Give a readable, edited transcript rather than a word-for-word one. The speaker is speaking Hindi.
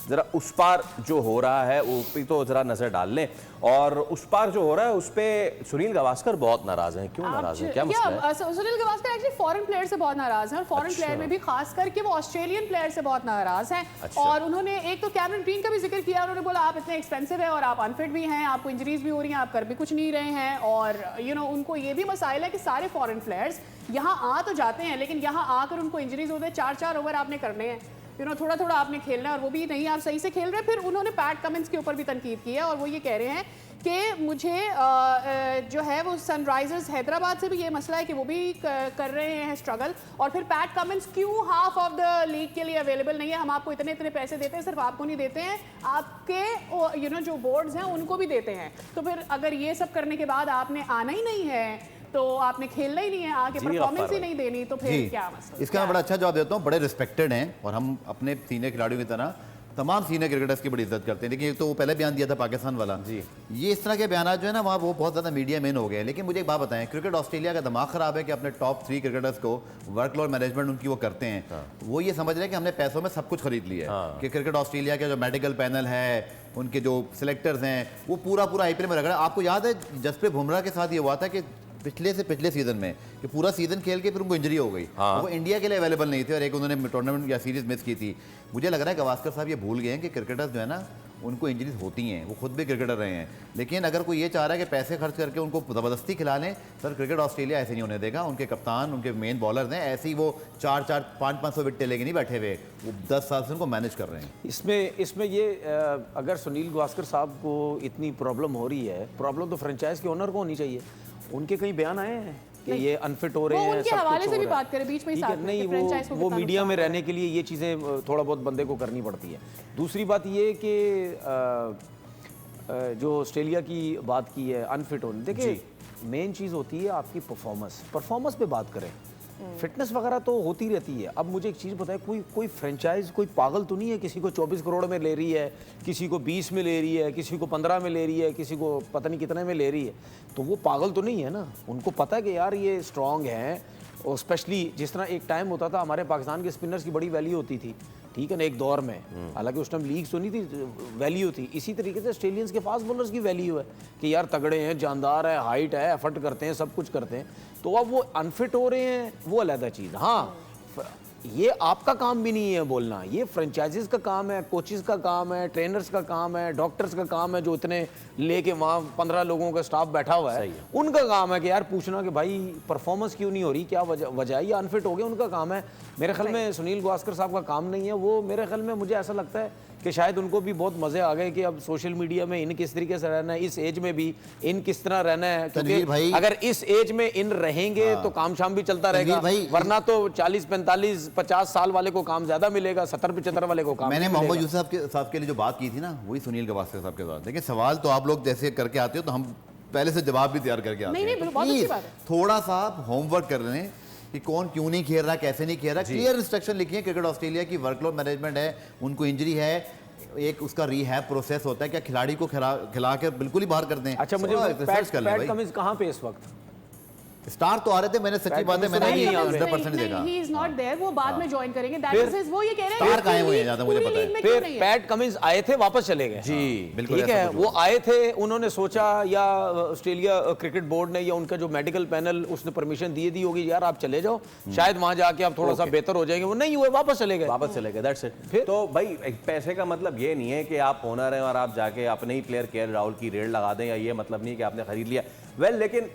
जरा उस पार जो हो रहा है वो पे तो जरा नजर डाल लें। और उस पार जो हो रहा है उस पे सुनील गावस्कर बहुत नाराज हैं। क्यों नाराज हैं, क्या मसला है? Sunil Gavaskar actually foreign player से बहुत नाराज हैं और फॉरेन प्लेयर में भी खास करके वो ऑस्ट्रेलियन प्लेयर से बहुत नाराज हैं। और उन्होंने एक तो कैमरन ग्रीन का भी जिक्र किया, उन्होंने बोला आप इतने एक्सपेंसिव है और आप अनफिट भी हैं, आपको इंजरीज भी हो रही हैं, आप कर भी कुछ नहीं रहे हैं। और उनको ये भी मसाइल है कि सारे फॉरेन प्लेयर्स यहाँ आ तो जाते हैं लेकिन यहाँ आकर उनको इंजरीज होते हैं। 4-4 ओवर आपने करने हैं, थोड़ा थोड़ा आपने खेलना है और वो भी नहीं आप सही से खेल रहे। फिर उन्होंने पैट कमिंस के ऊपर भी तनकीद की है और वो ये कह रहे हैं कि मुझे जो है वो सनराइजर्स हैदराबाद से भी ये मसला है कि वो भी कर रहे हैं स्ट्रगल। और फिर पैट कमिंस क्यों हाफ ऑफ द लीग के लिए अवेलेबल नहीं है, हम आपको इतने इतने पैसे देते हैं, सिर्फ आपको नहीं देते हैं, आपके जो बोर्ड्स हैं उनको भी देते हैं। तो फिर अगर ये सब करने के बाद आपने आना ही नहीं है तो आपने खेलना ही नहीं है, आगे परफॉर्मेंस ही नहीं देनी, तो फिर क्या मसला? इसका मैं बड़ा अच्छा जवाब देता हूँ। बड़े रिस्पेक्टेड हैं और हम अपने सीनियर खिलाड़ियों की तरह तमाम सीनियर क्रिकेटर्स की बड़ी इज्जत करते हैं। लेकिन तो वो पहले बयान दिया था पाकिस्तान वाला जी, ये इस तरह के बयान जो है ना वहाँ वो बहुत ज़्यादा मीडिया मेन हो गए। लेकिन मुझे एक बात बताएं, क्रिकेट ऑस्ट्रेलिया का दिमाग ख़राब है कि अपने टॉप 3 क्रिकेटर्स को वर्कलोड मैनेजमेंट उनकी वो करते हैं। वो ये समझ रहे हैं कि हमने पैसों में सब कुछ खरीद लिया है कि क्रिकेट ऑस्ट्रेलिया का जो मेडिकल पैनल है, उनके जो सिलेक्टर्स हैं, वो पूरा आईपीएल में रख रहा है। आपको याद है जसप्रीत बुमराह के साथ ये हुआ था कि पिछले सीजन में कि पूरा सीजन खेल के फिर उनको इंजरी हो गई, वो इंडिया के लिए अवेलेबल नहीं थे और एक उन्होंने टूर्नामेंट या सीरीज मिस की थी। मुझे लग रहा है गावस्कर साहब ये भूल गए हैं कि क्रिकेटर्स जो है ना उनको इंजरीज होती हैं, वो खुद भी क्रिकेटर रहे हैं। लेकिन अगर कोई ये चाह रहा है कि पैसे खर्च करके उनको ज़बरदस्ती खिला लें, सर क्रिकेट ऑस्ट्रेलिया ऐसे नहीं होने देगा। उनके कप्तान, उनके मेन बॉलर्स हैं, ऐसे ही वो 4-4, 500-500 विकेट लेके नहीं बैठे हुए, वो 10 साल से उनको मैनेज कर रहे हैं। इसमें ये अगर सुनील गावस्कर साहब को इतनी प्रॉब्लम हो रही है, प्रॉब्लम तो फ्रेंचाइज के ओनर को होनी चाहिए। उनके कई बयान आए हैं कि ये अनफिट हो रहे हैं, उनके हवाले से भी बात करें बीच में ही साथ में, नहीं वो मीडिया में रहने के लिए ये चीज़ें थोड़ा बहुत बंदे को करनी पड़ती है। दूसरी बात ये कि जो ऑस्ट्रेलिया की बात की है अनफिट होने, देखिए मेन चीज़ होती है आपकी परफॉर्मेंस पे बात करें, फिटनेस वगैरह तो होती रहती है। अब मुझे एक चीज़ बताए, कोई फ्रेंचाइज कोई पागल तो नहीं है, किसी को 24 करोड़ में ले रही है, किसी को 20 में ले रही है, किसी को 15 में ले रही है, किसी को पता नहीं कितने में ले रही है, तो वो पागल तो नहीं है ना। उनको पता है कि यार ये स्ट्रॉन्ग हैं। और स्पेशली जिस तरह एक टाइम होता था हमारे पाकिस्तान के स्पिनर्स की बड़ी वैल्यू होती थी, ठीक है ना, एक दौर में, हालांकि उस टाइम लीग्स तो नहीं थी, वैल्यू थी। इसी तरीके से ऑस्ट्रेलियंस के फास्ट बॉलर्स की वैल्यू है कि यार तगड़े हैं, जानदार है, हाइट है, एफर्ट करते हैं, सब कुछ करते हैं। तो अब वो अनफिट हो रहे हैं वो अलग चीज़। हाँ, ये आपका काम भी नहीं है बोलना, ये फ्रेंचाइजीज का काम है, कोचेस का काम है, ट्रेनर्स का काम है, डॉक्टर्स का काम है, जो इतने लेके वहाँ 15 लोगों का स्टाफ बैठा हुआ है, उनका काम है कि यार पूछना कि भाई परफॉर्मेंस क्यों नहीं हो रही, क्या वजह है, ये अनफिट हो गए, उनका काम है। मेरे ख्याल में सुनील गावस्कर साहब का काम नहीं है वो। मेरे ख्याल में मुझे ऐसा लगता है कि शायद उनको भी बहुत मज़े आ गए कि अब सोशल मीडिया में इन किस तरीके से रहना है, इस एज में भी इन किस तरह रहना है, क्योंकि अगर इस एज में इन रहेंगे तो काम शाम भी चलता रहेगा, वरना तो 40, 45, 50 साल वाले को काम ज्यादा मिलेगा, 70, 75 वाले को काम। मैंने मोहम्मद यूसुफ साहब के लिए जो बात की थी ना, वही सुनील गावस्कर साहब के साथ। देखिए सवाल तो आप लोग जैसे करके आते हो तो हम पहले से जवाब भी तैयार करके आते हैं। बहुत अच्छी बात है। थोड़ा सा आप होमवर्क कर रहे हैं कि कौन क्यों नहीं खेल रहा, कैसे नहीं खेल रहा, क्लियर इंस्ट्रक्शन लिखिए। क्रिकेट ऑस्ट्रेलिया की वर्कलोड मैनेजमेंट है, उनको इंजरी है, एक उसका रिहैब प्रोसेस होता है, क्या खिलाड़ी को खिला के बिल्कुल ही बाहर कर दें। अच्छा, मुझे पैट कमिंस कहाँ पे इस वक्त? स्टार तो आ रहे थे, मैंने सच्ची बात है, मैंने 100% देखा। ही इज नॉट देयर, वो बाद में ज्वाइन करेंगे। दैट इज वो ये कह रहे हैं स्टार काहे हुए हैं ज्यादा मुझे पता है। फिर पैट कमिंस आए थे, वापस चले गए जी, बिल्कुल ठीक है। वो आए थे, उन्होंने सोचा या ऑस्ट्रेलिया क्रिकेट बोर्ड ने या उनका जो मेडिकल पैनल उसने परमिशन दी होगी, यार आप चले जाओ, शायद वहां जाके आप थोड़ा सा बेहतर हो जाएंगे। वो नहीं हुए, वापस चले गए, दैट्स इट। तो भाई पैसे का मतलब ये नहीं है कि आप ओनर हैं और आप जाके अपने ही प्लेयर केएल राहुल की रेड लगा दें, या ये मतलब नहीं कि आपने खरीद लिया। वेल लेकिन